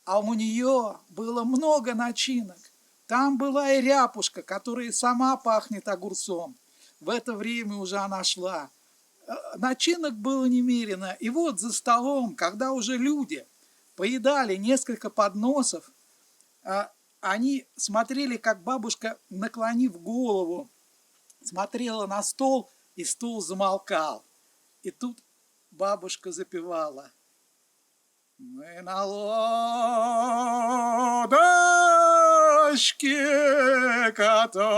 а у нее было много начинок. Там была и ряпушка, которая сама пахнет огурцом. В это время уже она шла. Начинок было немерено. И вот за столом, когда уже люди поедали несколько подносов, они смотрели, как бабушка, наклонив голову, смотрела на стол, и стол замолкал. И тут бабушка запевала: мы на лодочке катались,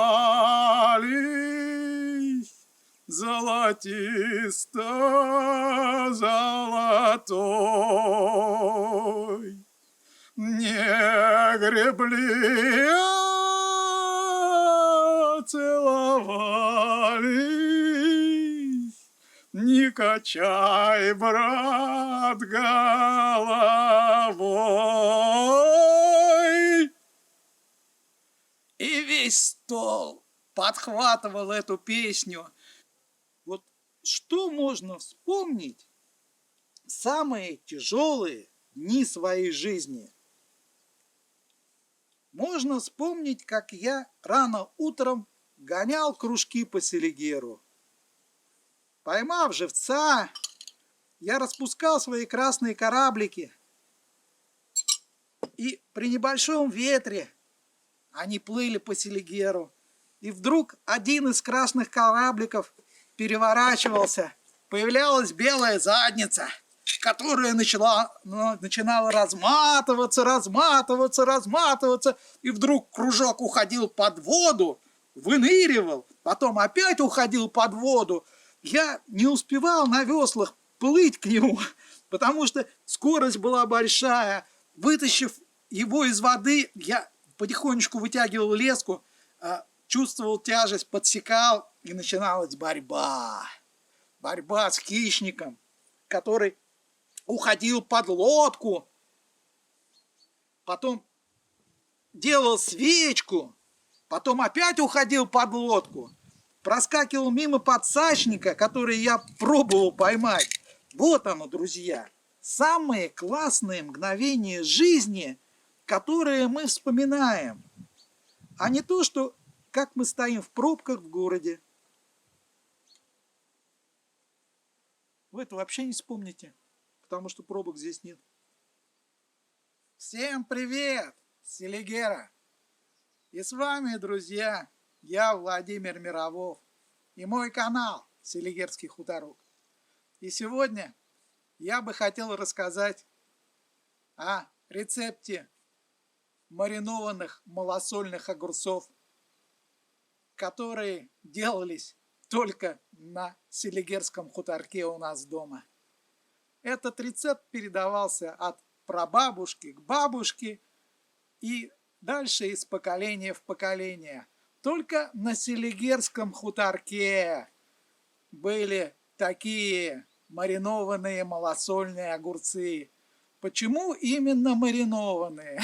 золотисто-золотой. Не гребли, а целовались. Не качай, брат, головой. И весь стол подхватывал эту песню. Вот что можно вспомнить самые тяжелые дни своей жизни? Можно вспомнить, как я рано утром гонял кружки по Селигеру. Поймав живца, я распускал свои красные кораблики, и при небольшом ветре они плыли по Селигеру. И вдруг один из красных корабликов переворачивался, появлялась белая задница, которая начинала разматываться, и вдруг кружок уходил под воду, выныривал, потом опять уходил под воду. Я не успевал на веслах плыть к нему, потому что скорость была большая. Вытащив его из воды, я потихонечку вытягивал леску, чувствовал тяжесть, подсекал, и начиналась борьба. Борьба с хищником, который уходил под лодку, потом делал свечку, потом опять уходил под лодку, проскакивал мимо подсачника, который я пробовал поймать. Вот оно, друзья, самые классные мгновения жизни, которые мы вспоминаем, а не то, что как мы стоим в пробках в городе. Вы это вообще не вспомните, потому что пробок здесь нет. Всем привет, Селигера! И с вами, друзья, я Владимир Мировов и мой канал Селигерский хуторок. И сегодня я бы хотел рассказать о рецепте маринованных малосольных огурцов, которые делались только на Селигерском хуторке у нас дома. Этот рецепт передавался от прабабушки к бабушке и дальше из поколения в поколение. Только на Селигерском хуторке были такие маринованные малосольные огурцы. Почему именно маринованные?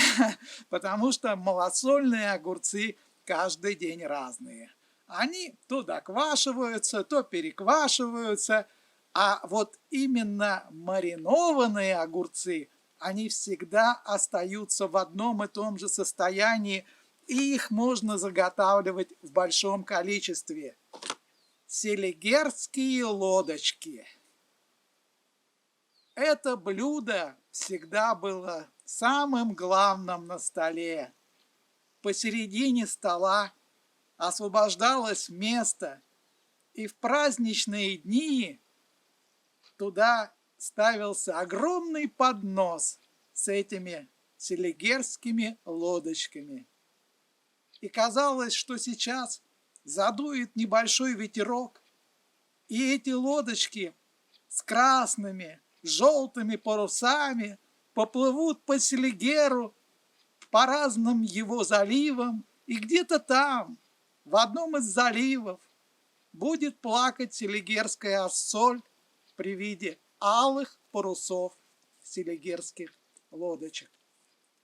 Потому что малосольные огурцы каждый день разные. Они то доквашиваются, то переквашиваются, а вот именно маринованные огурцы, они всегда остаются в одном и том же состоянии, и их можно заготавливать в большом количестве. Селигерские лодочки. Это блюдо всегда было самым главным на столе. Посередине стола освобождалось место, и в праздничные дни туда ставился огромный поднос с этими селигерскими лодочками. И казалось, что сейчас задует небольшой ветерок, и эти лодочки с красными, желтыми парусами поплывут по Селигеру, по разным его заливам, и где-то там, в одном из заливов, будет плакать селигерская ассоль при виде алых парусов селигерских лодочек.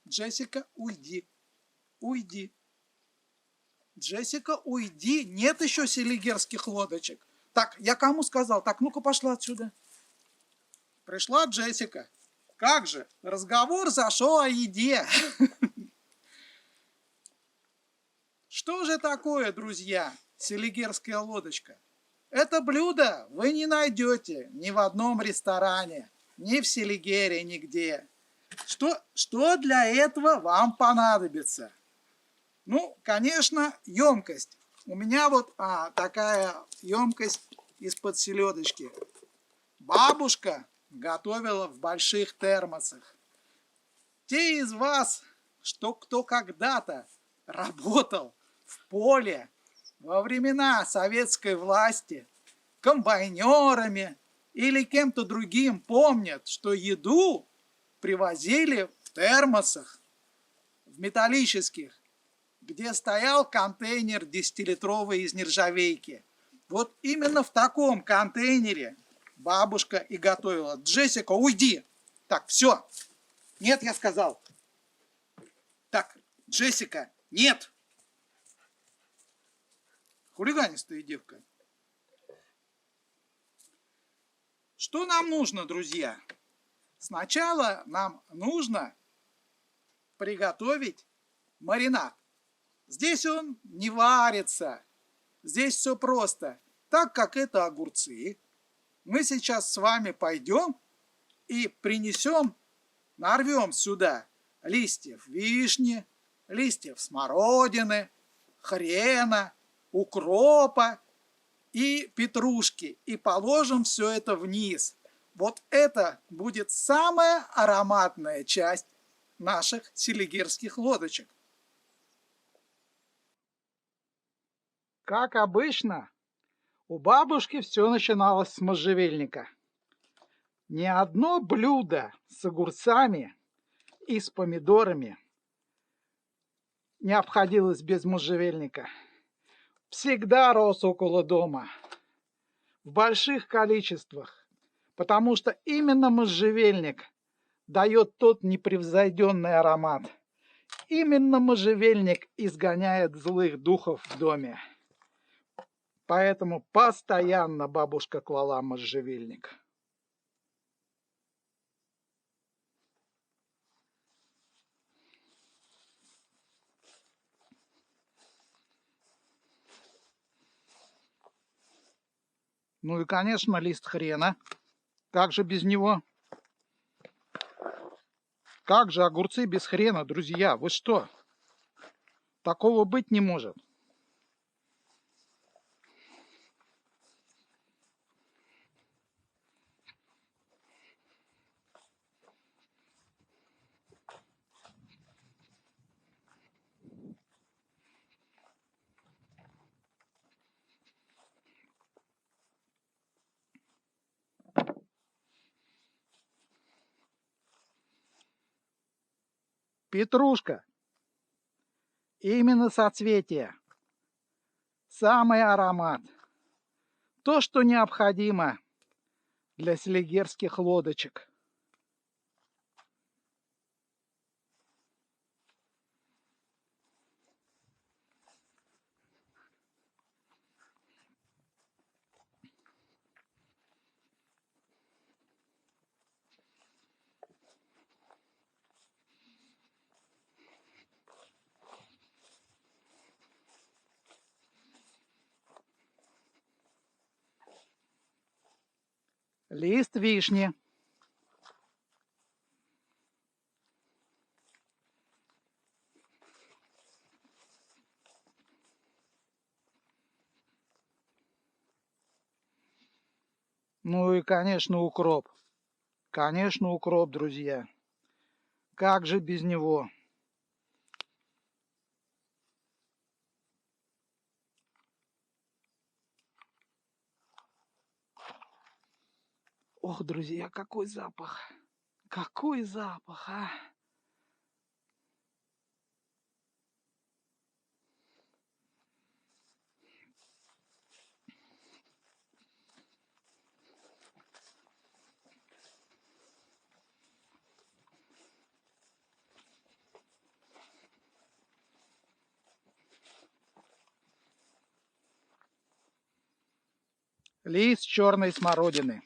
Джессика, уйди, уйди. Джессика, уйди, нет еще селигерских лодочек. Так, я кому сказал? Так, ну-ка пошла отсюда. Пришла Джессика. Как же, разговор зашел о еде. Что же такое, друзья, селигерская лодочка? Это блюдо вы не найдете ни в одном ресторане, ни в Селигере, нигде. Что для этого вам понадобится? Ну, конечно, емкость. У меня вот такая емкость из-под селедочки. Бабушка готовила в больших термосах. Те из вас, кто когда-то работал в поле во времена советской власти комбайнерами или кем-то другим, помнят, что еду привозили в термосах, в металлических, где стоял контейнер 10-литровый из нержавейки. Вот именно в таком контейнере бабушка и готовила. Джессика, уйди! Так, все. Нет, я сказал. Так, Джессика, нет! Хулиганистая девка. Что нам нужно, друзья? Сначала нам нужно приготовить маринад. Здесь он не варится. Здесь все просто. Так как это огурцы, мы сейчас с вами пойдем и принесем, нарвем сюда листьев вишни, листьев смородины, хрена, укропа и петрушки. И положим все это вниз. Вот это будет самая ароматная часть наших селигерских лодочек. Как обычно, у бабушки все начиналось с можжевельника. Ни одно блюдо с огурцами и с помидорами не обходилось без можжевельника. Всегда рос около дома, в больших количествах, потому что именно можжевельник дает тот непревзойденный аромат. Именно можжевельник изгоняет злых духов в доме. Поэтому постоянно бабушка клала можжевельник. Ну и, конечно, лист хрена. Как же без него? Как же огурцы без хрена, друзья? Вы что? Такого быть не может. Петрушка. Именно соцветие. Самый аромат. То, что необходимо для селигерских лодочек. Лист вишни. Ну и, конечно, укроп. Конечно, укроп, друзья. Как же без него? Ох, друзья, какой запах! Какой запах, а! Лист черной смородины.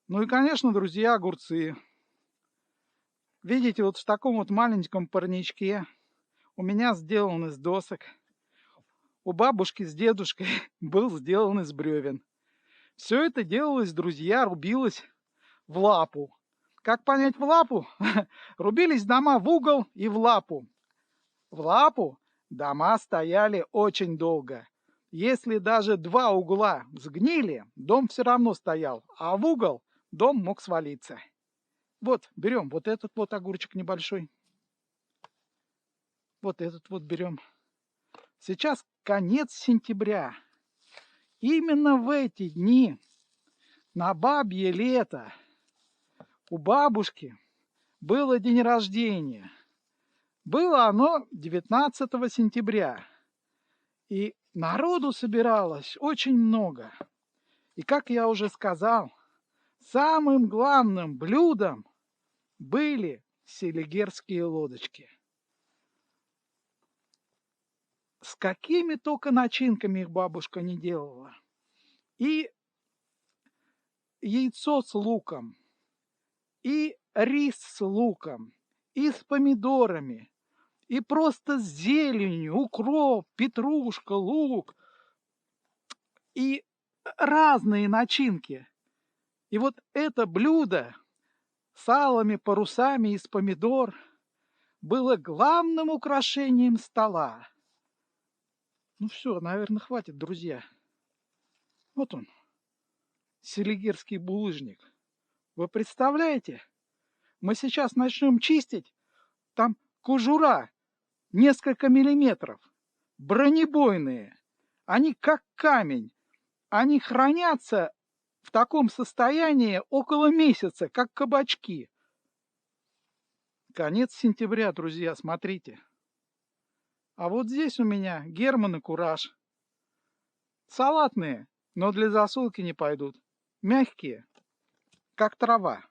Ну и, конечно, друзья, огурцы. Видите, вот в таком вот маленьком парничке у меня сделан из досок. У бабушки с дедушкой был сделан из бревен. Все это делалось, друзья, рубилось в лапу. Как понять в лапу? Рубились дома в угол и в лапу. В лапу дома стояли очень долго. Если даже два угла сгнили, дом все равно стоял, а в угол дом мог свалиться. Вот, берем вот этот вот огурчик небольшой. Вот этот вот берем. Сейчас конец сентября. Именно в эти дни, на бабье лето, у бабушки было день рождения. Было оно 19 сентября. И народу собиралось очень много. И, как я уже сказал, самым главным блюдом были селигерские лодочки. С какими только начинками их бабушка не делала. И яйцо с луком, и рис с луком, и с помидорами, и просто с зеленью, укроп, петрушка, лук, и разные начинки. И вот это блюдо с алыми парусами из помидор было главным украшением стола. Ну все, наверное, хватит, друзья. Вот он, селигерский булыжник. Вы представляете? Мы сейчас начнем чистить, там кожура несколько миллиметров, бронебойные. Они как камень. Они хранятся в таком состоянии около месяца, как кабачки. Конец сентября, друзья, смотрите. А вот здесь у меня Герман и Кураж. Салатные, но для засолки не пойдут. Мягкие, как трава.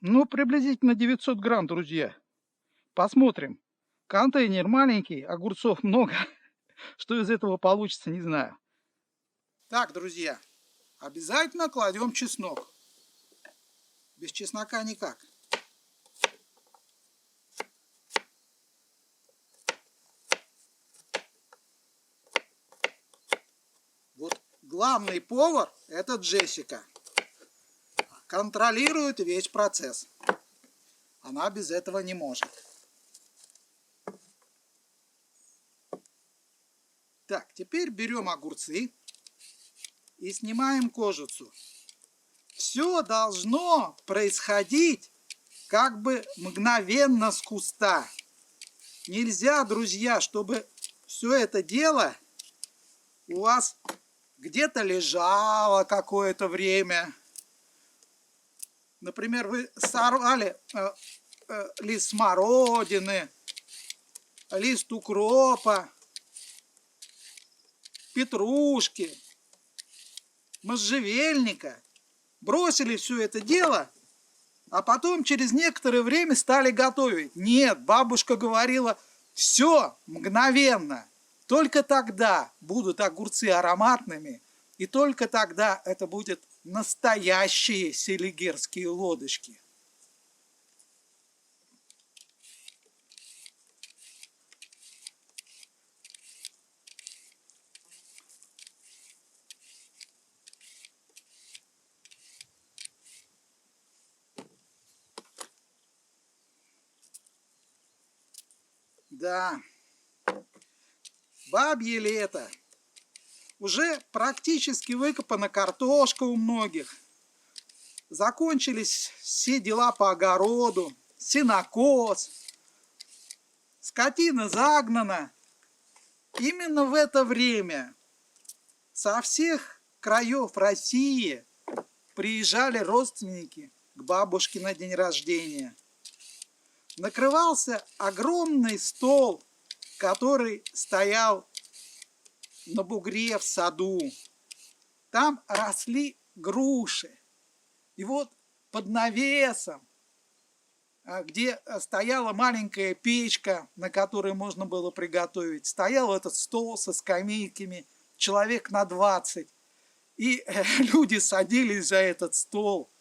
Ну, приблизительно 900 грамм, друзья. Посмотрим. Контейнер маленький, огурцов много. Что из этого получится, не знаю. Так, друзья, обязательно кладем чеснок. Без чеснока никак. Вот главный повар — это Джессика. Контролирует весь процесс. Она без этого не может. Так, теперь берем огурцы и снимаем кожицу. Все должно происходить как бы мгновенно с куста. Нельзя, друзья, чтобы все это дело у вас где-то лежало какое-то время. Например, вы сорвали лист смородины, лист укропа, петрушки, можжевельника. Бросили все это дело, а потом через некоторое время стали готовить. Нет, бабушка говорила, все мгновенно. Только тогда будут огурцы ароматными, и только тогда это будет настоящие селигерские лодочки. Да, бабье лето. Уже практически выкопана картошка у многих. Закончились все дела по огороду, сенокос, скотина загнана. Именно в это время со всех краев России приезжали родственники к бабушке на день рождения. Накрывался огромный стол, который стоял на бугре в саду. Там росли груши. И вот под навесом, где стояла маленькая печка, на которой можно было приготовить, стоял этот стол со скамейками, человек на 20. И люди садились за этот стол.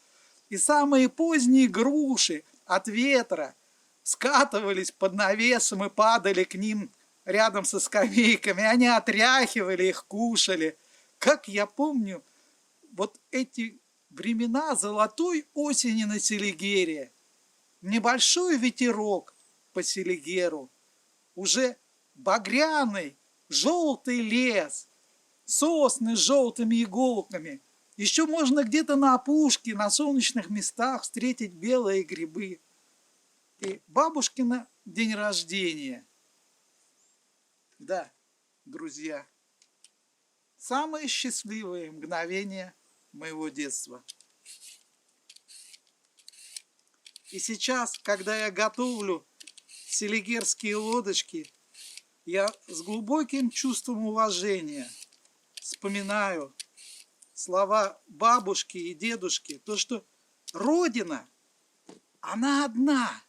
И самые поздние груши от ветра скатывались под навесом и падали к ним рядом со скамейками. Они отряхивали их, кушали. Как я помню, вот эти времена золотой осени на Селигере. Небольшой ветерок по Селигеру. Уже багряный, желтый лес. Сосны с желтыми иголками. Еще можно где-то на опушке, на солнечных местах встретить белые грибы. И бабушкина день рождения. Да, друзья, самые счастливые мгновения моего детства. И сейчас, когда я готовлю селигерские лодочки, я с глубоким чувством уважения вспоминаю слова бабушки и дедушки, то, что Родина, она одна.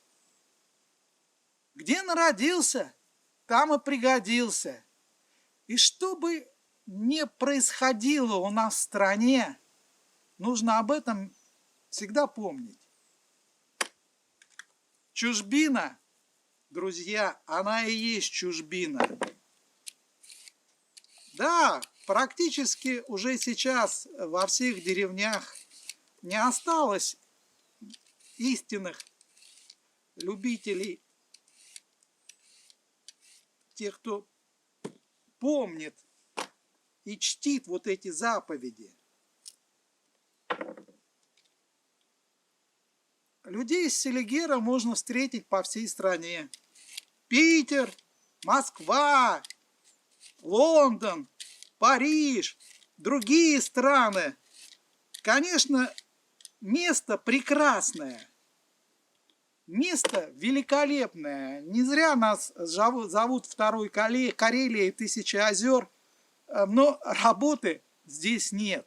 Где народился, там и пригодился. И что бы ни происходило у нас в стране, нужно об этом всегда помнить. Чужбина, друзья, она и есть чужбина. Да, практически уже сейчас во всех деревнях не осталось истинных любителей, тех, кто помнит и чтит вот эти заповеди. Людей из Селигера можно встретить по всей стране. Питер, Москва, Лондон, Париж, другие страны. Конечно, место прекрасное, место великолепное. Не зря нас зовут второй Карелией тысячи озер, но работы здесь нет.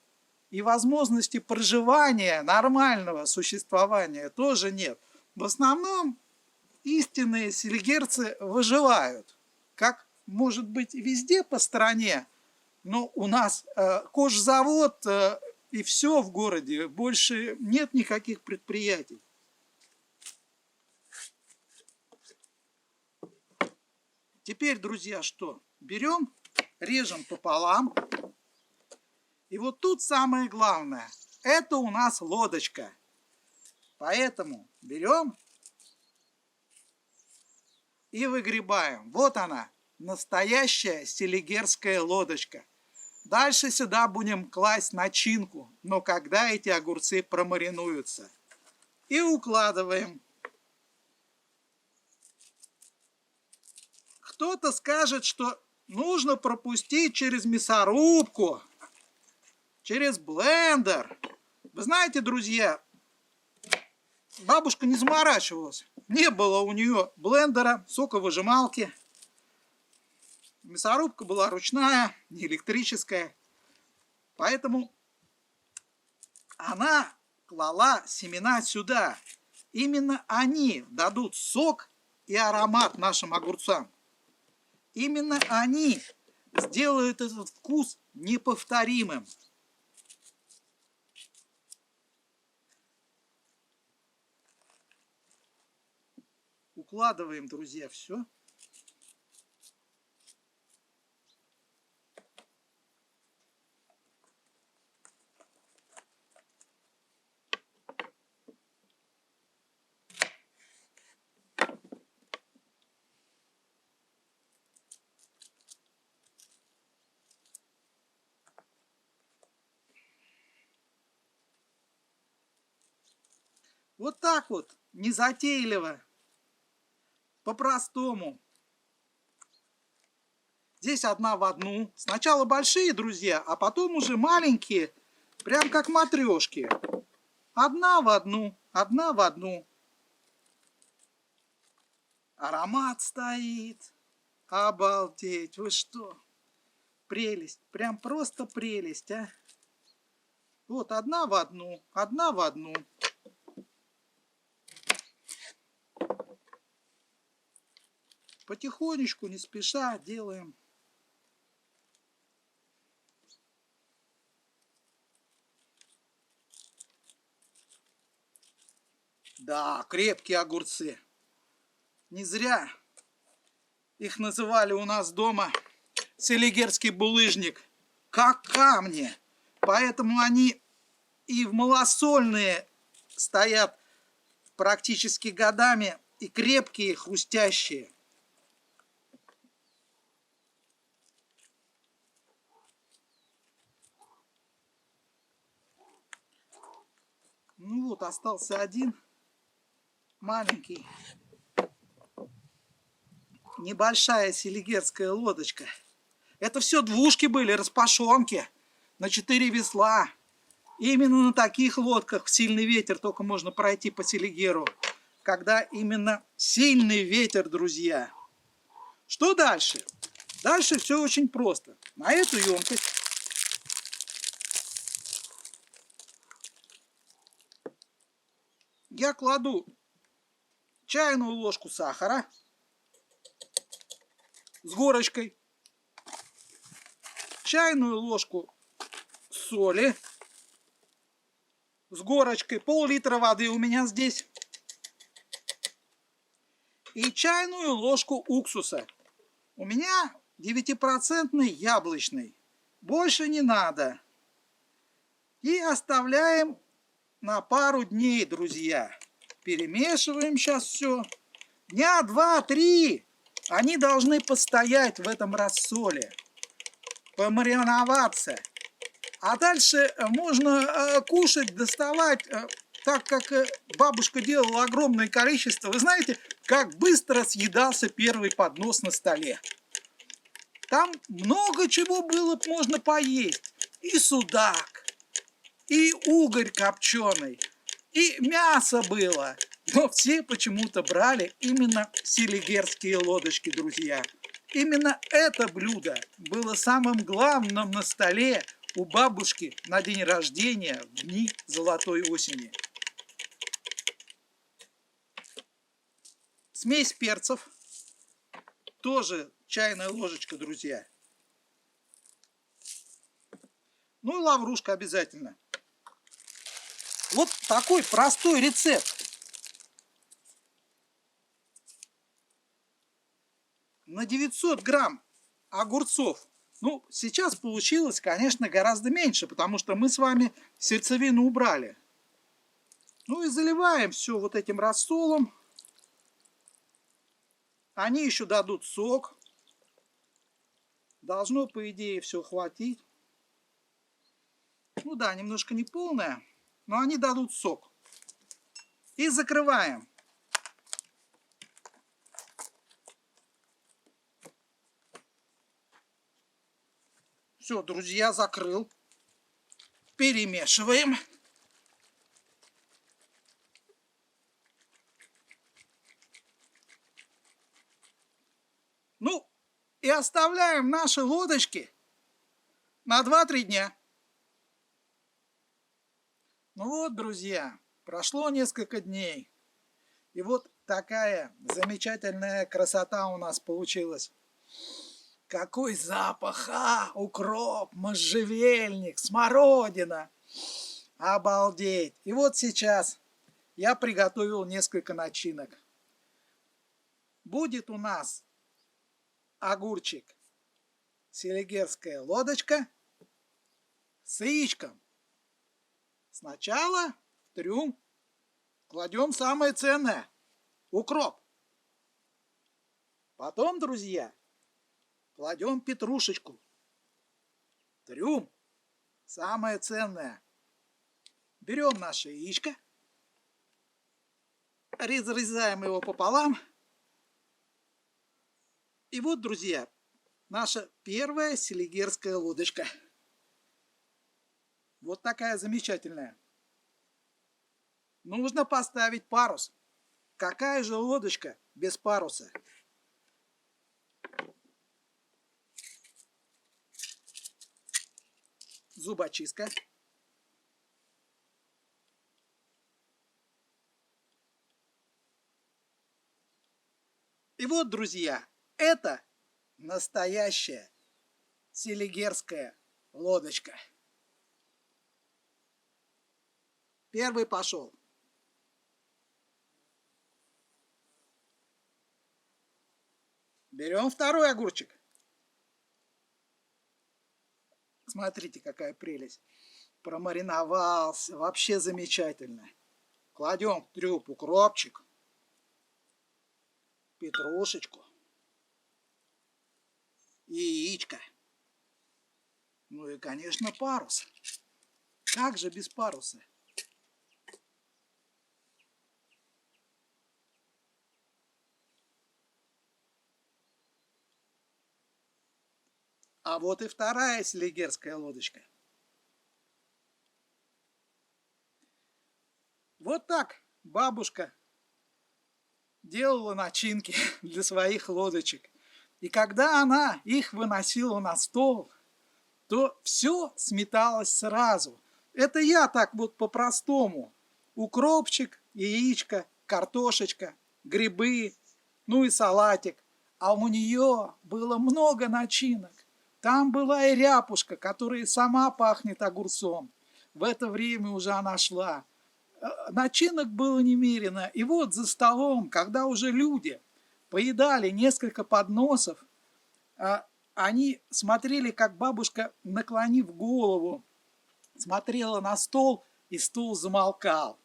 И возможности проживания, нормального существования тоже нет. В основном истинные селигерцы выживают. Как, может быть, везде по стране, но у нас кожзавод и все в городе. Больше нет никаких предприятий. Теперь, друзья, что? Берем, режем пополам. И вот тут самое главное. Это у нас лодочка. Поэтому берем и выгребаем. Вот она, настоящая селигерская лодочка. Дальше сюда будем класть начинку, но когда эти огурцы промаринуются. И укладываем. Кто-то скажет, что нужно пропустить через мясорубку, через блендер. Вы знаете, друзья, бабушка не заморачивалась. Не было у нее блендера, соковыжималки. Мясорубка была ручная, не электрическая. Поэтому она клала семена сюда. Именно они дадут сок и аромат нашим огурцам. Именно они сделают этот вкус неповторимым. Укладываем, друзья, все. Вот так вот, незатейливо, по-простому. Здесь одна в одну. Сначала большие, друзья, а потом уже маленькие, прям как матрешки. Одна в одну, одна в одну. Аромат стоит. Обалдеть, вы что? Прелесть, прям просто прелесть, а. Вот одна в одну, одна в одну. Потихонечку, не спеша делаем. Да, крепкие огурцы. Не зря их называли у нас дома селигерский булыжник. Как камни. Поэтому они и в малосольные стоят практически годами. И крепкие, хрустящие. Ну вот, остался один маленький. Небольшая селигерская лодочка. Это все двушки были, распашонки. На 4 весла. Именно на таких лодках в сильный ветер только можно пройти по Селигеру. Когда именно сильный ветер, друзья. Что дальше? Дальше все очень просто. На эту емкость я кладу чайную ложку сахара с горочкой, чайную ложку соли с горочкой, пол-литра воды у меня здесь, и чайную ложку уксуса. У меня 9% яблочный, больше не надо. И оставляем на пару дней, друзья. Перемешиваем сейчас все. Дня 2-3 они должны постоять в этом рассоле, помариноваться. А дальше можно кушать, доставать, так как бабушка делала огромное количество. Вы знаете, как быстро съедался первый поднос на столе. Там много чего было можно поесть. И судак, и угорь копченый, и мясо было. Но все почему-то брали именно селигерские лодочки, друзья. Именно это блюдо было самым главным на столе у бабушки на день рождения в дни золотой осени. Смесь перцев. Тоже чайная ложечка, друзья. Ну и лаврушка обязательно. Вот такой простой рецепт. На 900 грамм огурцов. Ну, сейчас получилось, конечно, гораздо меньше, потому что мы с вами сердцевину убрали. Ну и заливаем все вот этим рассолом. Они еще дадут сок. Должно, по идее, все хватить. Ну да, немножко не полная, но они дадут сок. И закрываем. Все, друзья, закрыл. Перемешиваем. Ну, и оставляем наши лодочки на 2-3 дня. Ну вот, друзья, прошло несколько дней. И вот такая замечательная красота у нас получилась. Какой запах! Укроп, можжевельник, смородина. Обалдеть! И вот сейчас я приготовил несколько начинок. Будет у нас огурчик, селигерская лодочка с яичком. Сначала в трюм кладем самое ценное – укроп. Потом, друзья, кладем петрушечку. Трюм самое ценное. Берем наше яичко, Разрезаем его пополам. И вот, друзья, наша первая селигерская лодочка. Вот такая замечательная. Нужно поставить парус. Какая же лодочка без паруса? Зубочистка. И вот, друзья, это настоящая селигерская лодочка. Первый пошел. Берем второй огурчик. Смотрите, какая прелесть. Промариновался. Вообще замечательно. Кладем в трюк укропчик, петрушечку, яичко. Ну и, конечно, парус. Как же без паруса? А вот и вторая селигерская лодочка. Вот так бабушка делала начинки для своих лодочек. И когда она их выносила на стол, то все сметалось сразу. Это я так вот по-простому. Укропчик, яичко, картошечка, грибы, ну и салатик. А у нее было много начинок. Там была и ряпушка, которая сама пахнет огурцом. В это время уже она шла. Начинок было немерено. И вот за столом, когда уже люди поедали несколько подносов, они смотрели, как бабушка, наклонив голову, смотрела на стол, и стол замолкал.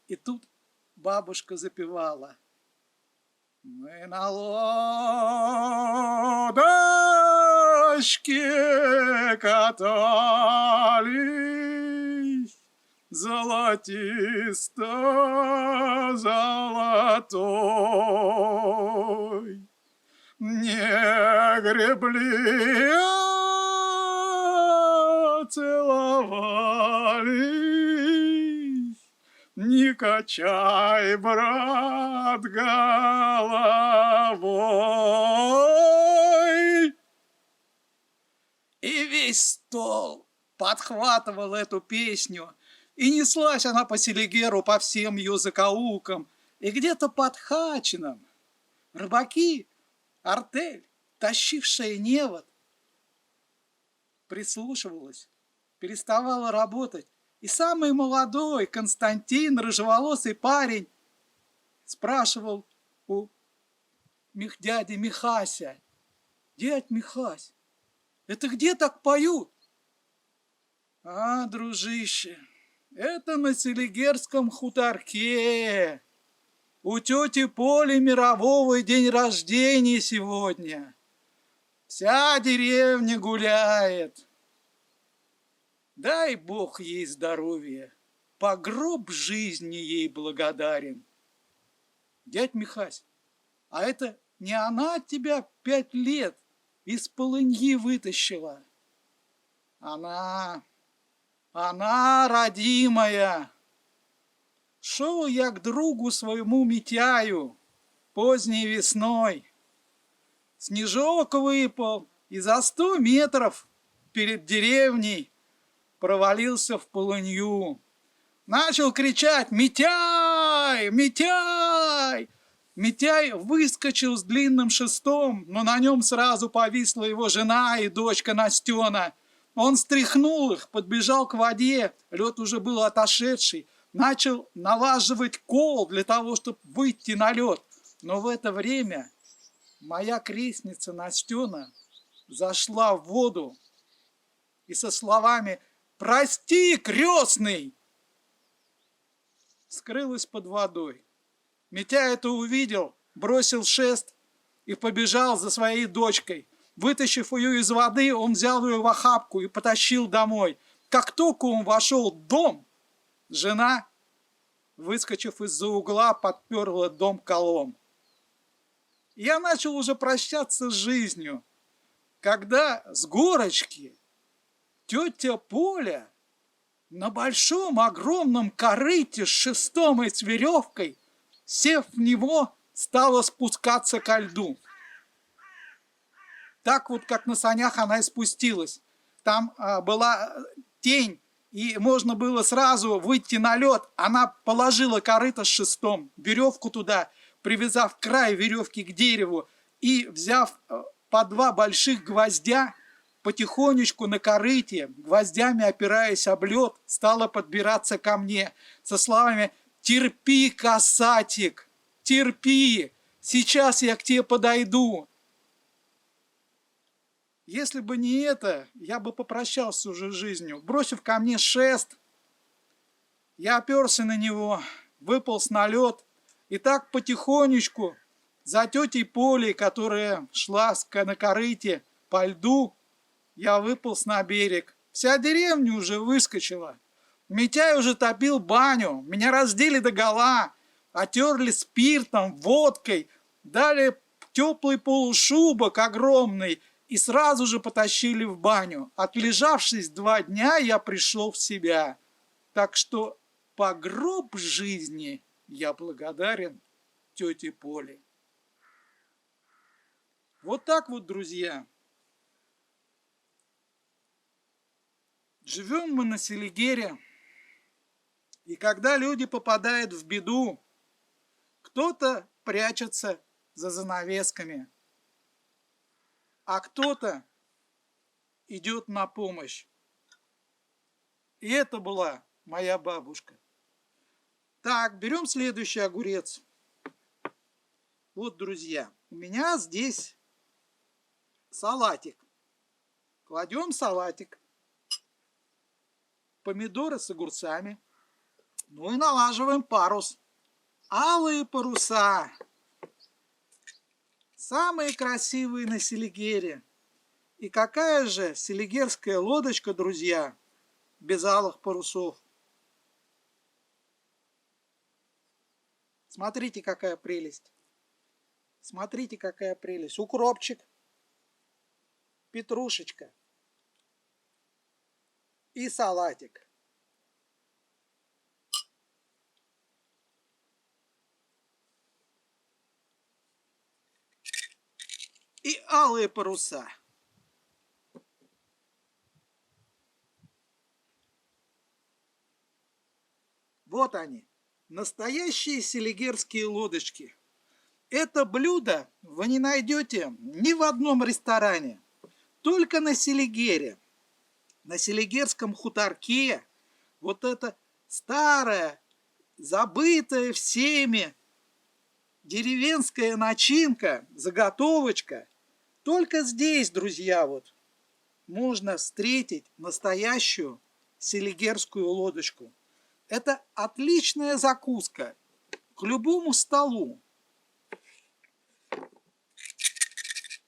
И тут бабушка запевала: мы на лодочке катались, золотисто-золотой. Не гребли, а целовались. Не качай, брат, головой. И весь стол подхватывал эту песню, и неслась она по Селигеру, по всем ее закоулкам, и где-то под Хачином рыбаки, артель, тащившая невод, прислушивалась, переставала работать. И самый молодой Константин, рыжеволосый парень, спрашивал у дяди Михася: дядь Михась, это где так поют? А, дружище, это на Селигерском хуторке. У тети Поли Мирового день рождения сегодня. Вся деревня гуляет. Дай Бог ей здоровья. По гроб жизни ей благодарен. Дядь Михась, а это не она тебя 5 лет из полыньи вытащила? Она, родимая. Шел я к другу своему Митяю поздней весной. Снежок выпал, и за 100 метров перед деревней провалился в полынью. Начал кричать: «Митяй! Митяй!» Митяй выскочил с длинным шестом, но на нем сразу повисла его жена и дочка Настена. Он стряхнул их, подбежал к воде, лед уже был отошедший, начал налаживать кол для того, чтобы выйти на лед. Но в это время моя крестница Настена зашла в воду и со словами «Прости, крестный!» скрылась под водой. Митя это увидел, бросил шест и побежал за своей дочкой. Вытащив ее из воды, он взял ее в охапку и потащил домой. Как только он вошел в дом, жена выскочив из-за угла, подперла дом колом. Я начал уже прощаться с жизнью, когда с горочки тетя Поля на большом огромном корыте с шестом и с веревкой, сев в него, стала спускаться ко льду. Так вот, как на санях она и спустилась. Там была тень, и можно было сразу выйти на лед. Она положила корыто с шестом, веревку туда, привязав край веревки к дереву и взяв по два больших гвоздя, потихонечку на корыте, гвоздями опираясь об лед, стала подбираться ко мне со словами: «Терпи, касатик, терпи, сейчас я к тебе подойду». Если бы не это, я бы попрощался уже с жизнью. Бросив ко мне шест, я оперся на него, выполз на лед, и так потихонечку за тетей Полей, которая шла на корыте по льду, я выполз на берег. Вся деревня уже выскочила. Митяй уже топил баню, меня раздели догола, отерли спиртом, водкой, дали теплый полушубок огромный и сразу же потащили в баню. Отлежавшись 2 дня, я пришел в себя. Так что по гроб жизни я благодарен тете Поле. Вот так вот, друзья. Живем мы на Селигере, и когда люди попадают в беду, кто-то прячется за занавесками, а кто-то идет на помощь. И это была моя бабушка. Так, берем следующий огурец. Вот, друзья, у меня здесь салатик. Кладем салатик, помидоры с огурцами, ну и налаживаем парус. Алые паруса. Самые красивые на Селигере. И какая же селигерская лодочка, друзья, без алых парусов. Смотрите, какая прелесть. Смотрите, какая прелесть. Укропчик, петрушечка и салатик. И алые паруса. Вот они, настоящие селигерские лодочки. Это блюдо вы не найдете ни в одном ресторане, только на Селигере. На селигерском хуторке вот эта старая, забытая всеми деревенская начинка, заготовочка. Только здесь, друзья, вот можно встретить настоящую селигерскую лодочку. Это отличная закуска к любому столу,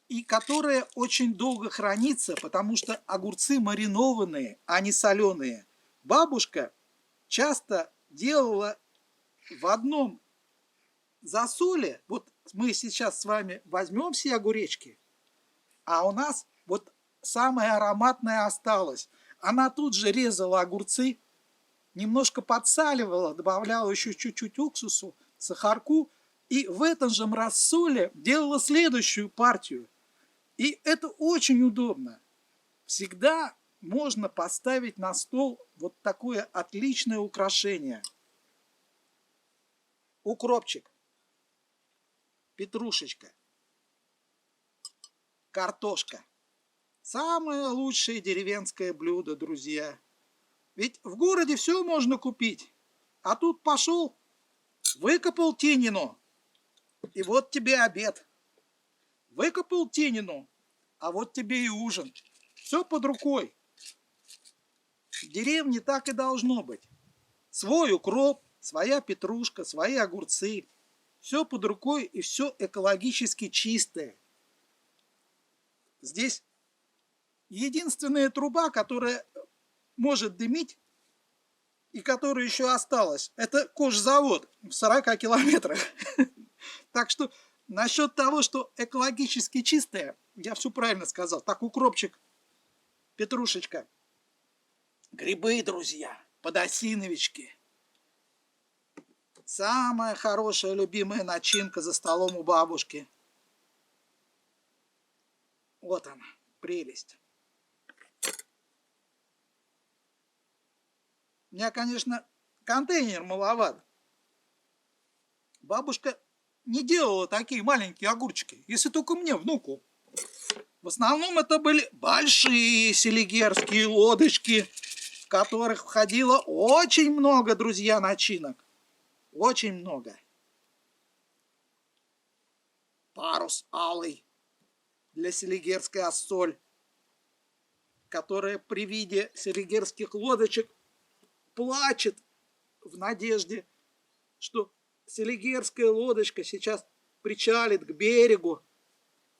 и которая очень долго хранится, потому что огурцы маринованные, а не соленые. Бабушка часто делала в одном засоле. Вот мы сейчас с вами возьмем все огуречки, а у нас вот самое ароматное осталось. Она тут же резала огурцы, немножко подсаливала, добавляла еще чуть-чуть уксусу, сахарку, и в этом же рассоле делала следующую партию. И это очень удобно. Всегда можно поставить на стол вот такое отличное украшение. Укропчик, петрушечка, картошка. Самое лучшее деревенское блюдо, друзья. Ведь в городе все можно купить. А тут пошел, выкопал тинину, и вот тебе обед. Выкопал тинину, а вот тебе и ужин. Все под рукой. В деревне так и должно быть. Свой укроп, своя петрушка, свои огурцы. Все под рукой и все экологически чистое. Здесь единственная труба, которая может дымить, и которая еще осталась, это кожзавод в 40 километрах. Так что насчет того, что экологически чистое, я все правильно сказал. Так, укропчик, петрушечка, грибы, друзья, подосиновички. Самая хорошая, любимая начинка за столом у бабушки. Вот она, прелесть. У меня, конечно, контейнер маловат. Бабушка не делала такие маленькие огурчики, если только мне, внуку. В основном это были большие селигерские лодочки, в которых входило очень много, друзья, начинок. Очень много. Парус алый для селигерской ассоль, которая при виде селигерских лодочек плачет в надежде, что селигерская лодочка сейчас причалит к берегу,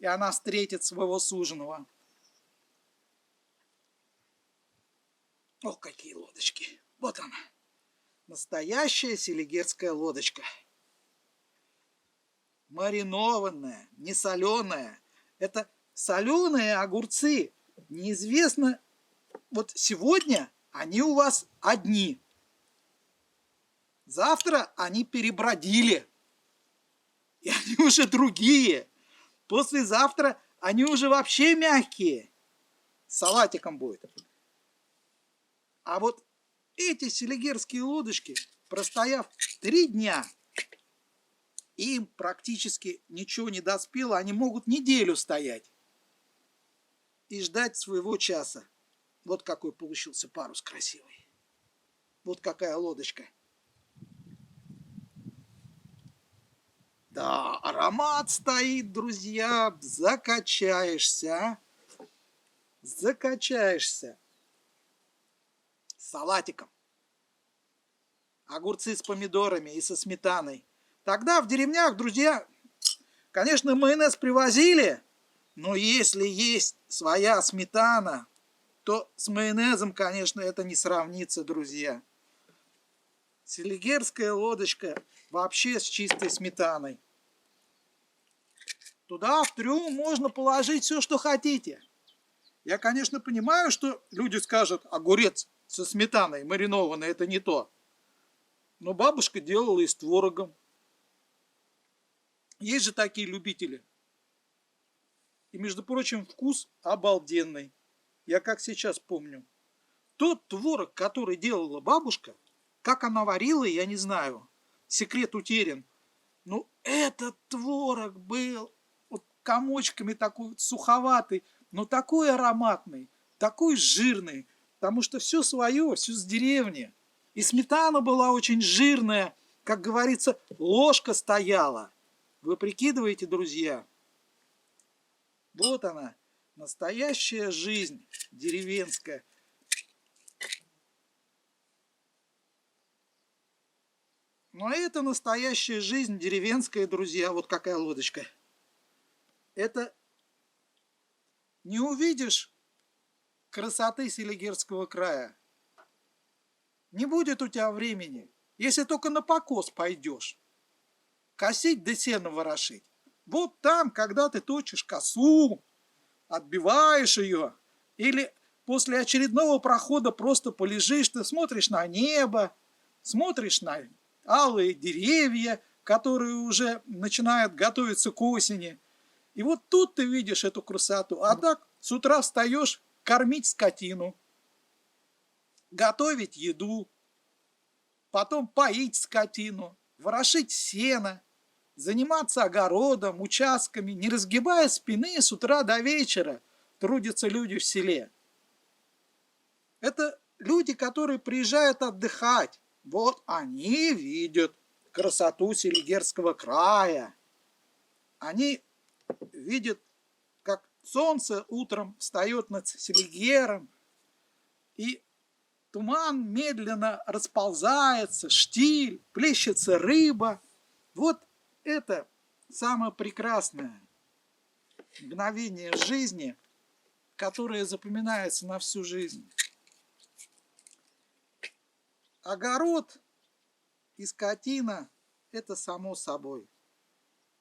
и она встретит своего суженого. Ох, какие лодочки! Вот она, настоящая селигерская лодочка. Маринованная, не соленая. Это соленые огурцы. Неизвестно, вот сегодня они у вас одни. Завтра они перебродили. И они уже другие. Послезавтра они уже вообще мягкие. С салатиком будет. А вот эти селигерские лодочки, простояв 3 дня, им практически ничего не доспело, они могут неделю стоять и ждать своего часа. Вот какой получился парус красивый. Вот какая лодочка. Да, аромат стоит, друзья, закачаешься. Закачаешься. С салатиком. Огурцы с помидорами и со сметаной. Тогда в деревнях, друзья, конечно, майонез привозили, но если есть своя сметана, то с майонезом, конечно, это не сравнится, друзья. Селигерская лодочка вообще с чистой сметаной. Туда в трюм можно положить все, что хотите. Я, конечно, понимаю, что люди скажут, огурец со сметаной маринованный, это не то. Но бабушка делала и с творогом. Есть же такие любители. И, между прочим, вкус обалденный. Я как сейчас помню. Тот творог, который делала бабушка, как она варила, я не знаю. Секрет утерян. Но этот творог был вот комочками такой суховатый, но такой ароматный, такой жирный. Потому что все свое, все с деревни. И сметана была очень жирная. Как говорится, ложка стояла. Вы прикидываете, друзья? Вот она, настоящая жизнь деревенская. Но это настоящая жизнь деревенская, друзья. Вот какая лодочка. Это не увидишь красоты Селигерского края. Не будет у тебя времени, если только на покос пойдешь. Косить да сено ворошить. Вот там, когда ты точишь косу, отбиваешь ее, или после очередного прохода просто полежишь, ты смотришь на небо, смотришь на алые деревья, которые уже начинают готовиться к осени. И вот тут ты видишь эту красоту. А так с утра встаешь кормить скотину, готовить еду, потом поить скотину, ворошить сено, заниматься огородом, участками, не разгибая спины с утра до вечера, трудятся люди в селе. Это люди, которые приезжают отдыхать. Вот они видят красоту Селигерского края. Они видят, как солнце утром встает над Селигером, и туман медленно расползается, штиль, плещется рыба. Вот это самое прекрасное мгновение жизни, которое запоминается на всю жизнь. огород и скотина – это само собой.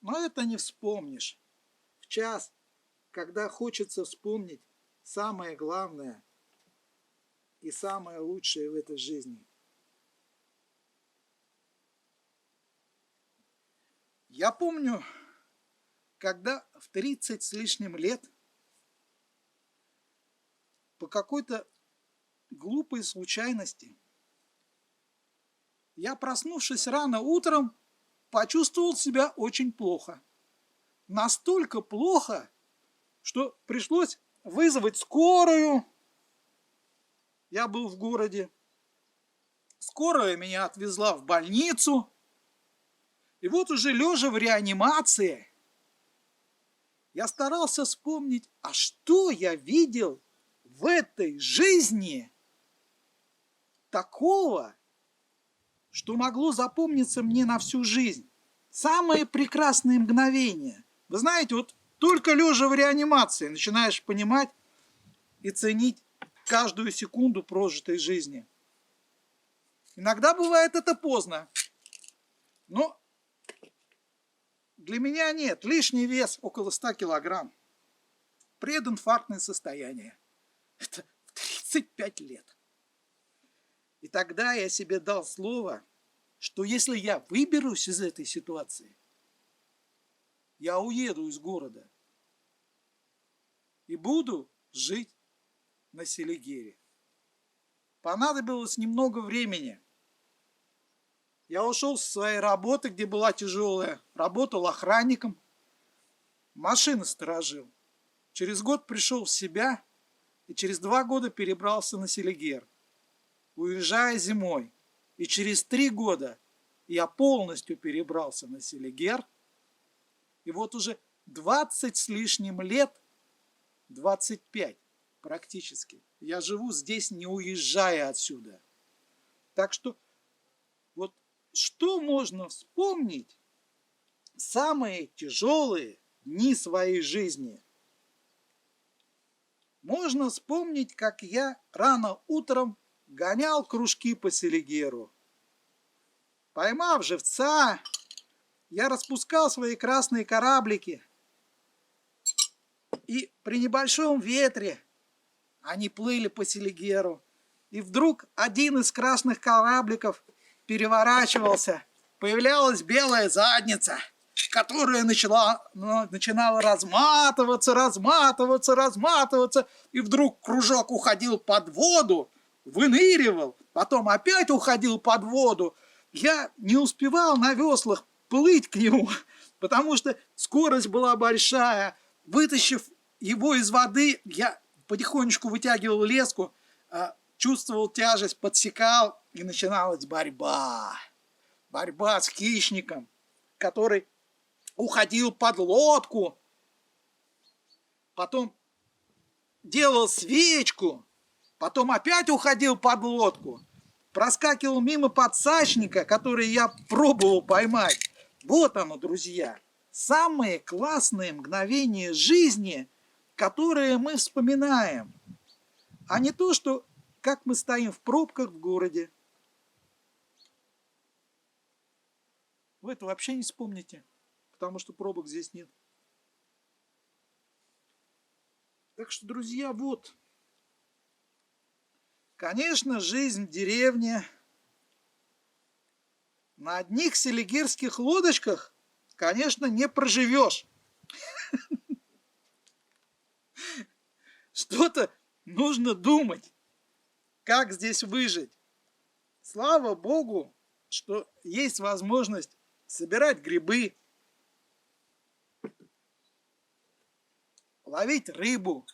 Но это не вспомнишь в час, когда хочется вспомнить самое главное и самое лучшее в этой жизни. Я помню, когда в 30 с лишним лет по какой-то глупой случайности я, проснувшись рано утром, почувствовал себя очень плохо. Настолько плохо, что пришлось вызвать скорую. Я был в городе. Скорая меня отвезла в больницу. И вот уже лежа в реанимации, я старался вспомнить, а что я видел в этой жизни такого, что могло запомниться мне на всю жизнь. Самые прекрасные мгновения. Вы знаете, вот только лежа в реанимации начинаешь понимать и ценить каждую секунду прожитой жизни. Иногда бывает это поздно, но для меня нет. Лишний вес около 100 килограмм. Прединфарктное состояние. Это в 35 лет. И тогда я себе дал слово, что если я выберусь из этой ситуации, я уеду из города и буду жить на Селигере. Понадобилось немного времени. Я ушел с своей работы, где была тяжелая, работал охранником, машины сторожил. Через год пришел в себя и через 2 года перебрался на Селигер, уезжая зимой. И через 3 года я полностью перебрался на Селигер. И вот уже 20 с лишним лет, 25 практически, я живу здесь, не уезжая отсюда. Так что вот что можно вспомнить самые тяжелые дни своей жизни? Можно вспомнить, как я рано утром гонял кружки по Селигеру. Поймав живца, я распускал свои красные кораблики, и при небольшом ветре они плыли по Селигеру. И вдруг один из красных корабликов переворачивался, появлялась белая задница, которая начинала разматываться, и вдруг кружок уходил под воду, выныривал, потом опять уходил под воду. Я не успевал на веслах плыть к нему, потому что скорость была большая. Вытащив его из воды, я потихонечку вытягивал леску, чувствовал тяжесть, подсекал, и начиналась борьба. Борьба с хищником, который уходил под лодку, потом делал свечку, потом опять уходил под лодку, проскакивал мимо подсачника, который я пробовал поймать. Вот оно, друзья, самые классные мгновения жизни, которые мы вспоминаем, а не то, что как мы стоим в пробках в городе. Вы это вообще не вспомните, потому что пробок здесь нет. Так что, друзья, вот. Конечно, жизнь в деревне. На одних селигерских лодочках, конечно, не проживешь. Что-то нужно думать, как здесь выжить. Слава Богу, что есть возможность собирать грибы, ловить рыбу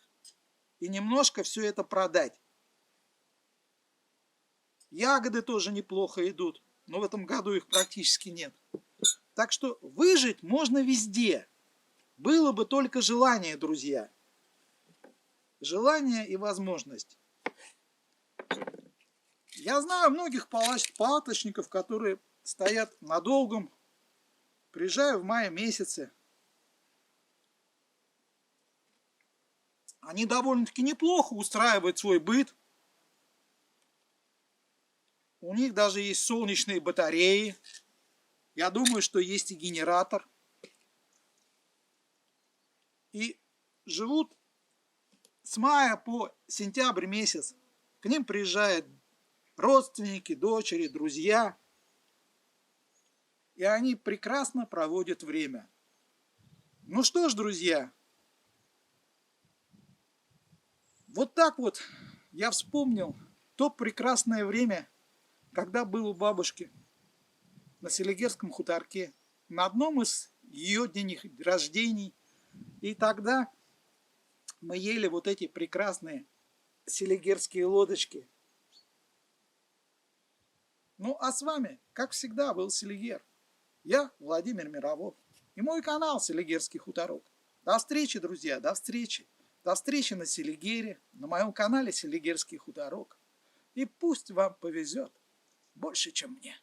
и немножко все это продать. Ягоды тоже неплохо идут, но в этом году их практически нет. Так что выжить можно везде. Было бы только желание, друзья. Желание и возможность. Я знаю многих палаточников, которые стоят на долгом. Приезжаю в мае месяце. Они довольно-таки неплохо устраивают свой быт. У них даже есть солнечные батареи. Я думаю, что есть и генератор. И живут с мая по сентябрь месяц. К ним приезжают родственники, дочери, друзья. И они прекрасно проводят время. Ну что ж, друзья, вот так вот я вспомнил то прекрасное время, когда был у бабушки на Селигерском хуторке, на одном из ее дней рождений. И тогда мы ели вот эти прекрасные селигерские лодочки. Ну а с вами, как всегда, был Селигер. Я Владимир Мировов. И мой канал Селигерский хуторок. До встречи, друзья, до встречи. До встречи на Селигере, на моем канале Селигерский хуторок. И пусть вам повезет больше, чем мне.